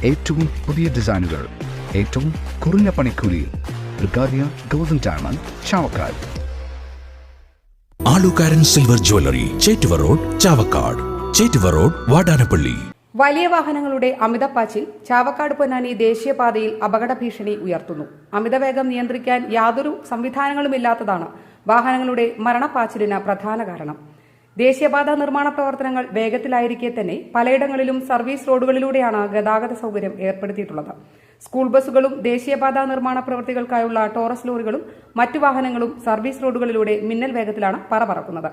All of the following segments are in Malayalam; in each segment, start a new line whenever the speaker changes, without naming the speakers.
ഏറ്റവും പുതിയ ഡിസൈനുകൾ ഏറ്റവും കുറഞ്ഞ പണിക്കൂലിയിൽ ബ്രിഗാദിയ golden diamond Chavakkad.
Alukkaran silver jewellery, Chettuva road, Chavakkad. Chettuva road, Vadanappally.
വലിയ വാഹനങ്ങളുടെ അമിതപ്പാച്ചിൽ ചാവക്കാട് പൊന്നാനി ദേശീയപാതയിൽ അപകട ഭീഷണി ഉയർത്തുന്നു. അമിതവേഗം നിയന്ത്രിക്കാൻ യാതൊരു സംവിധാനങ്ങളുമില്ലാത്തതാണ് വാഹനങ്ങളുടെ മരണപ്പാച്ചിലിന് പ്രധാന കാരണം. ദേശീയപാത നിർമ്മാണ പ്രവർത്തനങ്ങൾ വേഗത്തിലായിരിക്കെ തന്നെ പലയിടങ്ങളിലും സർവീസ് റോഡുകളിലൂടെയാണ് ഗതാഗത സൗകര്യം ഏർപ്പെടുത്തിയിട്ടുള്ളത്. സ്കൂൾ ബസ്സുകളും ദേശീയപാത നിർമ്മാണ പ്രവൃത്തികൾക്കായുള്ള ടോറസ് ലോറികളും മറ്റു വാഹനങ്ങളും സർവീസ് റോഡുകളിലൂടെ മിന്നൽ വേഗത്തിലാണ് പറക്കുന്നത്.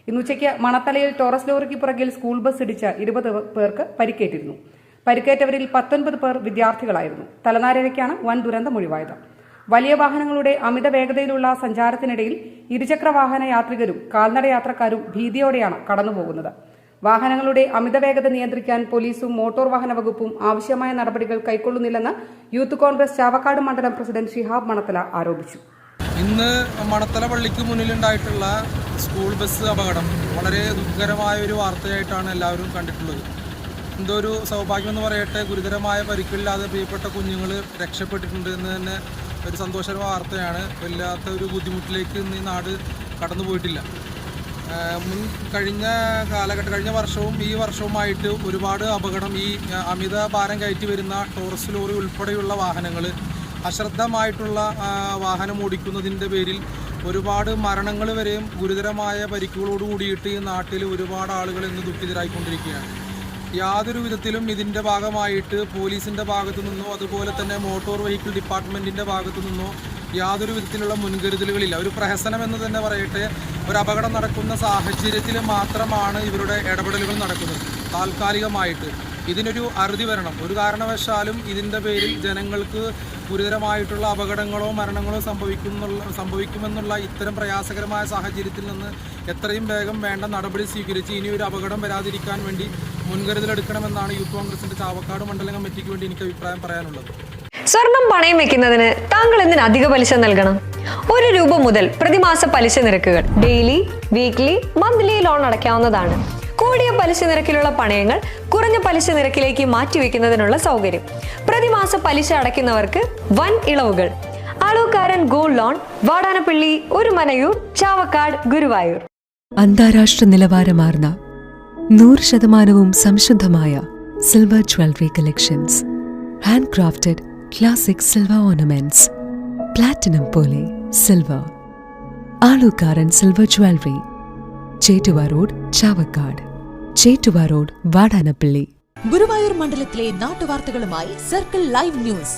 ഇന്നുച്ചയ്ക്ക് മണത്തലയിൽ ടോറസ് ലോറിക്ക് പുറകിൽ സ്കൂൾ ബസ് ഇടിച്ച് 20 പേർക്ക് പരിക്കേറ്റിരുന്നു. പരിക്കേറ്റവരിൽ 19 പേർ വിദ്യാർത്ഥികളായിരുന്നു. തലനാരിഴയ്ക്കാണ് വൻ ദുരന്തമൊഴിവായത്. വലിയ വാഹനങ്ങളുടെ അമിത വേഗതയിലുള്ള സഞ്ചാരത്തിനിടയിൽ ഇരുചക്ര വാഹന യാത്രികരും കാൽനട യാത്രക്കാരും ഭീതിയോടെയാണ് കടന്നുപോകുന്നത്. വാഹനങ്ങളുടെ അമിത വേഗത നിയന്ത്രിക്കാൻ പോലീസും മോട്ടോർ വാഹന വകുപ്പും ആവശ്യമായ നടപടികൾ കൈക്കൊള്ളുന്നില്ലെന്ന് യൂത്ത് കോൺഗ്രസ് ചാവക്കാട് മണ്ഡലം പ്രസിഡന്റ് ഷിഹാബ് മണത്തല ആരോപിച്ചു.
ഇന്ന് മണത്തല പള്ളിക്ക് മുന്നിലുണ്ടായിട്ടുള്ള സ്കൂൾ ബസ് അപകടം വളരെ ദുഃഖകരമായ ഒരു വാർത്തയായിട്ടാണ് എല്ലാവരും കണ്ടിട്ടുള്ളത്. എന്തോ ഒരു സൗഭാഗ്യമെന്ന് പറയട്ടെ, ഗുരുതരമായ പരിക്കില്ലാതെ പ്രിയപ്പെട്ട കുഞ്ഞുങ്ങൾ രക്ഷപ്പെട്ടിട്ടുണ്ട് എന്ന് തന്നെ ഒരു സന്തോഷകരമായ വാർത്തയാണ്. വല്ലാത്ത ഒരു ബുദ്ധിമുട്ടിലേക്ക് ഇന്ന് ഈ നാട് കടന്നുപോയിട്ടില്ല. കഴിഞ്ഞ വർഷവും ഈ വർഷവുമായിട്ട് ഒരുപാട് അപകടം ഈ അമിത ഭാരം കയറ്റി വരുന്ന ടോറസ് ലോറി ഉൾപ്പെടെയുള്ള വാഹനങ്ങൾ അശ്രദ്ധമായിട്ടുള്ള വാഹനം ഓടിക്കുന്നതിൻ്റെ പേരിൽ ഒരുപാട് മരണങ്ങൾ വരെയും ഗുരുതരമായ പരിക്കുകളോട് കൂടിയിട്ട് ഈ നാട്ടിൽ ഒരുപാട് ആളുകൾ ഇന്ന് ദുഃഖിതരായിക്കൊണ്ടിരിക്കുകയാണ്. യാതൊരു വിധത്തിലും ഇതിൻ്റെ ഭാഗമായിട്ട് പോലീസിൻ്റെ ഭാഗത്തു നിന്നോ അതുപോലെ തന്നെ മോട്ടോർ വെഹിക്കിൾ ഡിപ്പാർട്ട്മെൻറ്റിൻ്റെ ഭാഗത്തു നിന്നോ യാതൊരു വിധത്തിലുള്ള മുൻകരുതലുകളില്ല. ഒരു പ്രഹസനം എന്ന് തന്നെ പറയട്ടെ, ഒരു അപകടം നടക്കുന്ന സാഹചര്യത്തിൽ മാത്രമാണ് ഇവരുടെ ഇടപെടലുകൾ നടക്കുന്നത്. താൽക്കാലികമായിട്ട് ഇതിനൊരു അറുതി വരണം. ഒരു കാരണവശാലും ഇതിൻ്റെ പേരിൽ ജനങ്ങൾക്ക് ഗുരുതരമായിട്ടുള്ള അപകടങ്ങളോ മരണങ്ങളോ സംഭവിക്കുമെന്നുള്ള ഇത്തരം പ്രയാസകരമായ സാഹചര്യത്തിൽ നിന്ന് എത്രയും വേഗം വേണ്ട നടപടി സ്വീകരിച്ച് ഇനി ഒരു അപകടം വരാതിരിക്കാൻ വേണ്ടി മുൻകരുതലെടുക്കണമെന്നാണ് യൂത്ത് കോൺഗ്രസിൻ്റെ ചാവക്കാട് മണ്ഡലം കമ്മിറ്റിക്ക് വേണ്ടി എനിക്ക് അഭിപ്രായം പറയാനുള്ളത്.
സ്വർണം പണയം വെക്കുന്നതിന് താങ്കൾ എന്തിന് അധിക പലിശ നൽകണം? 1 രൂപ മുതൽ പ്രതിമാസ പലിശ നിരക്കുകൾ ഡെയിലി, വീക്ക്ലി, മന്ത്ലി ലോൺ അടയ്ക്കാവുന്നതാണ്. കൂടിയ പലിശ നിരക്കിലുള്ള പണയങ്ങൾ കുറഞ്ഞ പലിശ നിരക്കിലേക്ക് മാറ്റിവെക്കുന്നതിനുള്ള സൗകര്യം. പ്രതിമാസ പലിശ അടയ്ക്കുന്നവർക്ക് വൻ ഇളവുകൾ. Alukkaran gold loan, Vadanappally, Orumanayur, Chavakkad, Guruvayur.
അന്താരാഷ്ട്ര നിലവാരമാർന്ന 100% സംശുദ്ധമായ silver jewellery collections. Hand crafted classic silver ornaments. Platinum പോലെ silver. Alukkaran silver jewellery, Chettuva road, Chavakkad. Chettuva road, Vadanappally.
Guruvayur മണ്ഡലത്തിലെ നാട്ടുവാർത്തകളുമായി സർക്കിൾ ലൈവ് ന്യൂസ്.